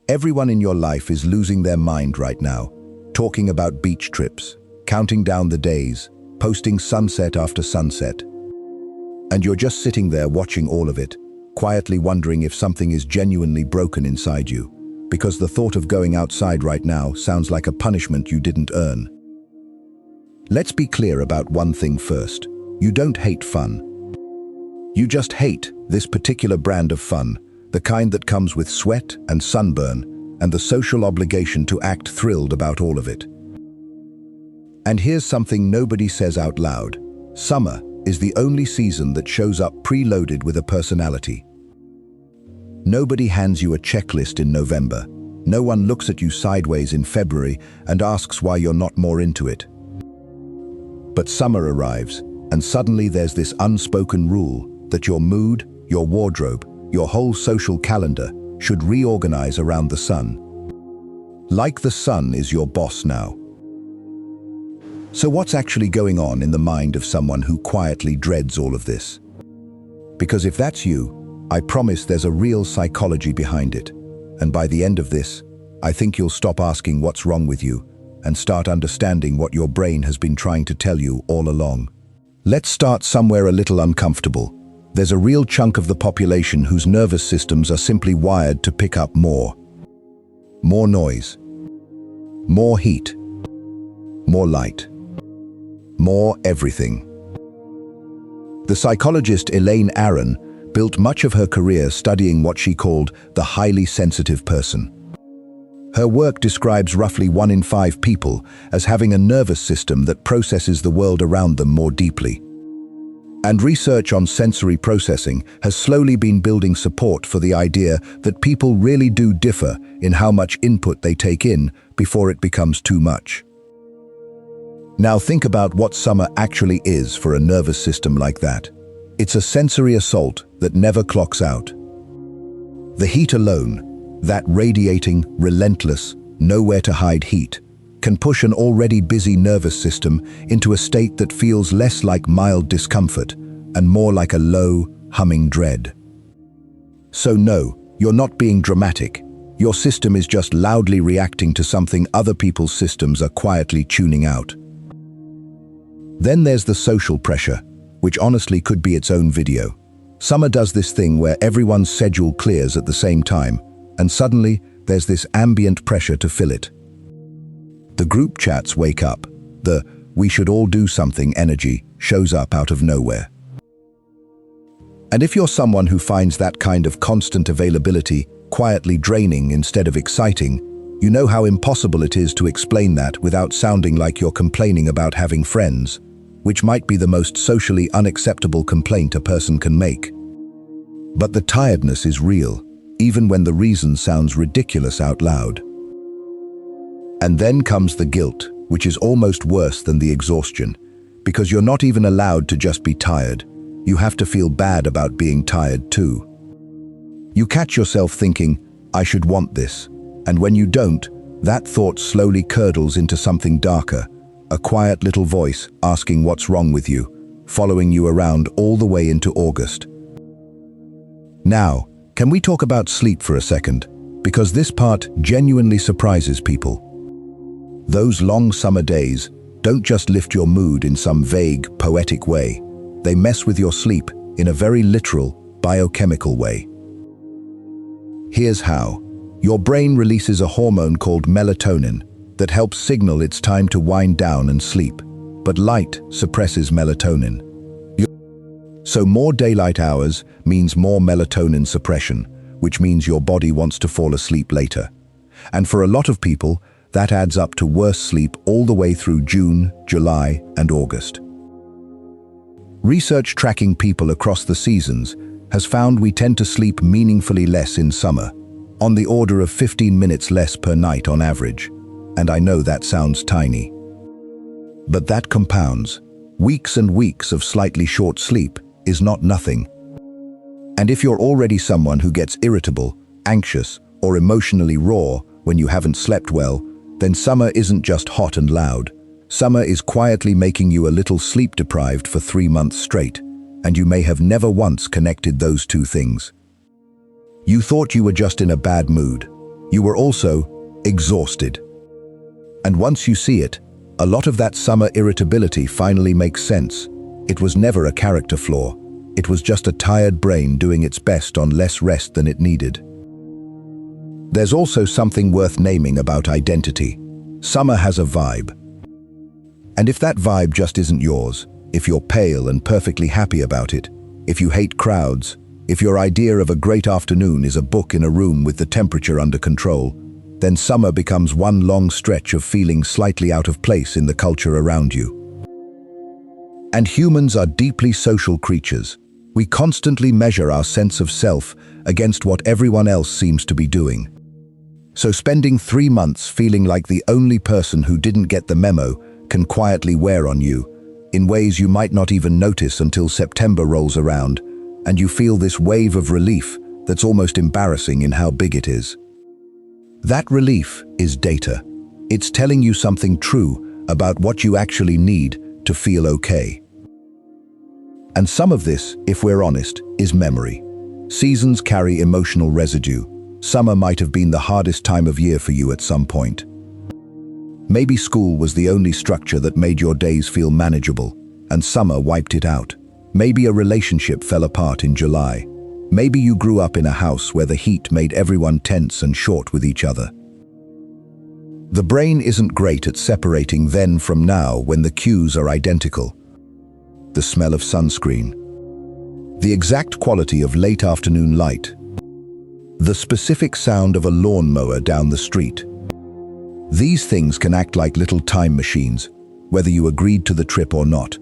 Everyone in your life is losing their mind right now, talking about beach trips, counting down the days, posting sunset after sunset. And you're just sitting there watching all of it, quietly wondering if something is genuinely broken inside you, because the thought of going outside right now sounds like a punishment you didn't earn. Let's be clear about one thing first. You don't hate fun. You just hate this particular brand of fun, the kind that comes with sweat and sunburn and the social obligation to act thrilled about all of it. And here's something nobody says out loud. Summer is the only season that shows up preloaded with a personality. Nobody hands you a checklist in November. No one looks at you sideways in February and asks why you're not more into it. But summer arrives, and suddenly there's this unspoken rule that your mood, your wardrobe, your whole social calendar should reorganize around the sun. Like the sun is your boss now. So what's actually going on in the mind of someone who quietly dreads all of this? Because if that's you, I promise there's a real psychology behind it. And by the end of this, I think you'll stop asking what's wrong with you and start understanding what your brain has been trying to tell you all along. Let's start somewhere a little uncomfortable. There's a real chunk of the population whose nervous systems are simply wired to pick up more. More noise. More heat. More light. More everything. The psychologist Elaine Aron built much of her career studying what she called the highly sensitive person. Her work describes roughly 1 in 5 people as having a nervous system that processes the world around them more deeply. And research on sensory processing has slowly been building support for the idea that people really do differ in how much input they take in before it becomes too much. Now think about what summer actually is for a nervous system like that. It's a sensory assault that never clocks out. The heat alone, that radiating, relentless, nowhere-to-hide heat, can push an already busy nervous system into a state that feels less like mild discomfort and more like a low, humming dread. So no, you're not being dramatic. Your system is just loudly reacting to something other people's systems are quietly tuning out. Then there's the social pressure, which honestly could be its own video. Summer does this thing where everyone's schedule clears at the same time, and suddenly there's this ambient pressure to fill it. The group chats wake up. The "we should all do something" energy shows up out of nowhere. And if you're someone who finds that kind of constant availability quietly draining instead of exciting, you know how impossible it is to explain that without sounding like you're complaining about having friends, which might be the most socially unacceptable complaint a person can make. But the tiredness is real, even when the reason sounds ridiculous out loud. And then comes the guilt, which is almost worse than the exhaustion, because you're not even allowed to just be tired. You have to feel bad about being tired too. You catch yourself thinking, "I should want this," and when you don't, that thought slowly curdles into something darker, a quiet little voice asking what's wrong with you, following you around all the way into August. Now, can we talk about sleep for a second? Because this part genuinely surprises people. Those long summer days don't just lift your mood in some vague, poetic way. They mess with your sleep in a very literal, biochemical way. Here's how. Your brain releases a hormone called melatonin that helps signal it's time to wind down and sleep. But light suppresses melatonin. So more daylight hours means more melatonin suppression, which means your body wants to fall asleep later. And for a lot of people, that adds up to worse sleep all the way through June, July, and August. Research tracking people across the seasons has found we tend to sleep meaningfully less in summer, on the order of 15 minutes less per night on average. And I know that sounds tiny. But that compounds. Weeks and weeks of slightly short sleep is not nothing. And if you're already someone who gets irritable, anxious, or emotionally raw when you haven't slept well, then summer isn't just hot and loud. Summer is quietly making you a little sleep-deprived for 3 months straight, and you may have never once connected those two things. You thought you were just in a bad mood, You were also exhausted. And once you see it, a lot of that summer irritability finally makes sense. It was never a character flaw. It was just a tired brain doing its best on less rest than it needed. There's also something worth naming about identity. Summer has a vibe. And if that vibe just isn't yours, if you're pale and perfectly happy about it, if you hate crowds, if your idea of a great afternoon is a book in a room with the temperature under control, then summer becomes one long stretch of feeling slightly out of place in the culture around you. And humans are deeply social creatures. We constantly measure our sense of self against what everyone else seems to be doing. So spending 3 months feeling like the only person who didn't get the memo can quietly wear on you, in ways you might not even notice until September rolls around, and you feel this wave of relief that's almost embarrassing in how big it is. That relief is data. It's telling you something true about what you actually need to feel okay. And some of this, if we're honest, is memory. Seasons carry emotional residue. Summer might have been the hardest time of year for you at some point. Maybe school was the only structure that made your days feel manageable, and summer wiped it out. Maybe a relationship fell apart in July. Maybe you grew up in a house where the heat made everyone tense and short with each other. The brain isn't great at separating then from now when the cues are identical. The smell of sunscreen, the exact quality of late afternoon light, the specific sound of a lawnmower down the street. These things can act like little time machines, whether you agreed to the trip or not.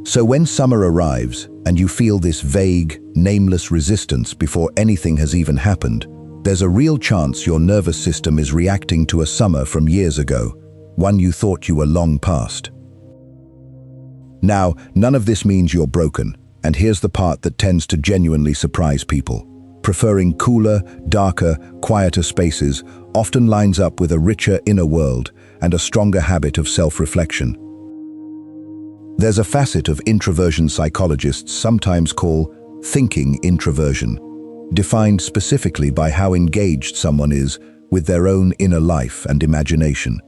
So when summer arrives and you feel this vague, nameless resistance before anything has even happened, there's a real chance your nervous system is reacting to a summer from years ago, one you thought you were long past. Now, none of this means you're broken, and here's the part that tends to genuinely surprise people. Preferring cooler, darker, quieter spaces often lines up with a richer inner world and a stronger habit of self-reflection. There's a facet of introversion psychologists sometimes call thinking introversion, defined specifically by how engaged someone is with their own inner life and imagination.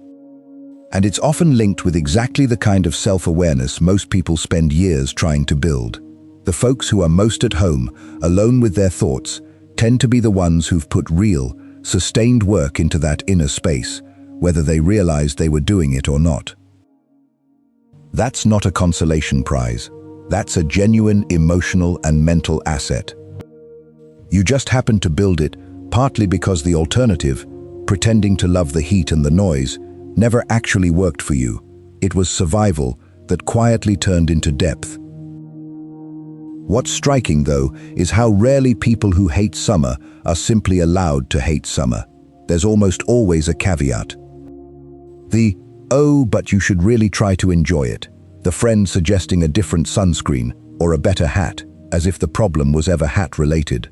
And it's often linked with exactly the kind of self-awareness most people spend years trying to build. The folks who are most at home, alone with their thoughts, tend to be the ones who've put real, sustained work into that inner space, whether they realized they were doing it or not. That's not a consolation prize. That's a genuine emotional and mental asset. You just happened to build it partly because the alternative, pretending to love the heat and the noise, never actually worked for you. It was survival that quietly turned into depth. What's striking, though, is how rarely people who hate summer are simply allowed to hate summer. There's almost always a caveat. The, "Oh, but you should really try to enjoy it," the friend suggesting a different sunscreen or a better hat, as if the problem was ever hat-related.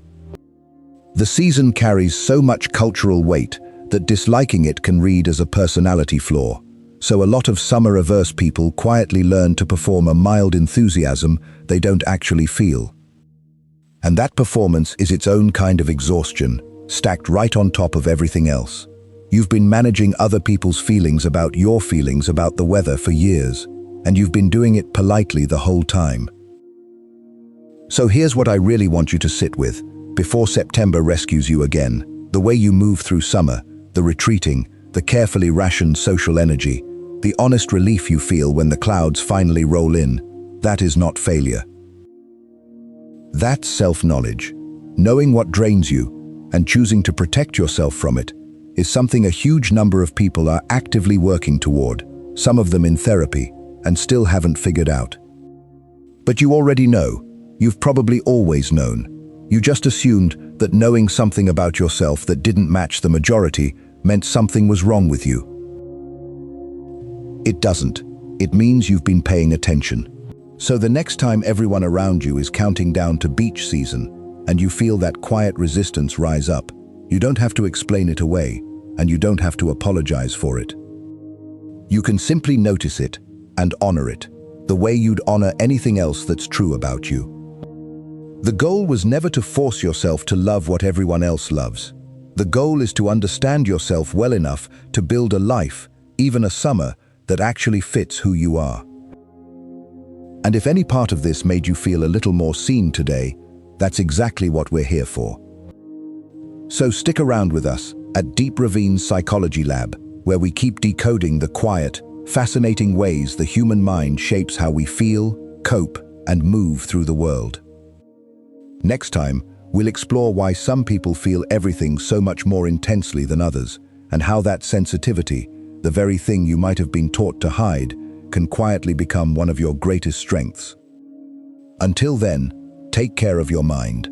The season carries so much cultural weight that disliking it can read as a personality flaw, so a lot of summer-averse people quietly learn to perform a mild enthusiasm they don't actually feel. And that performance is its own kind of exhaustion, stacked right on top of everything else. You've been managing other people's feelings about your feelings about the weather for years, and you've been doing it politely the whole time. So here's what I really want you to sit with, before September rescues you again: the way you move through summer, the retreating, the carefully rationed social energy, the honest relief you feel when the clouds finally roll in. That is not failure. That's self-knowledge. Knowing what drains you and choosing to protect yourself from it is something a huge number of people are actively working toward, some of them in therapy, and still haven't figured out. But you already know. You've probably always known. You just assumed that knowing something about yourself that didn't match the majority meant something was wrong with you. It doesn't. It means you've been paying attention. So the next time everyone around you is counting down to beach season and you feel that quiet resistance rise up, you don't have to explain it away, and you don't have to apologize for it. You can simply notice it and honor it, the way you'd honor anything else that's true about you. The goal was never to force yourself to love what everyone else loves. The goal is to understand yourself well enough to build a life, even a summer, that actually fits who you are. And if any part of this made you feel a little more seen today, that's exactly what we're here for. So stick around with us at Deep Ravines Psychology Lab, where we keep decoding the quiet, fascinating ways the human mind shapes how we feel, cope, and move through the world. Next time, we'll explore why some people feel everything so much more intensely than others, and how that sensitivity, the very thing you might have been taught to hide, can quietly become one of your greatest strengths. Until then, take care of your mind.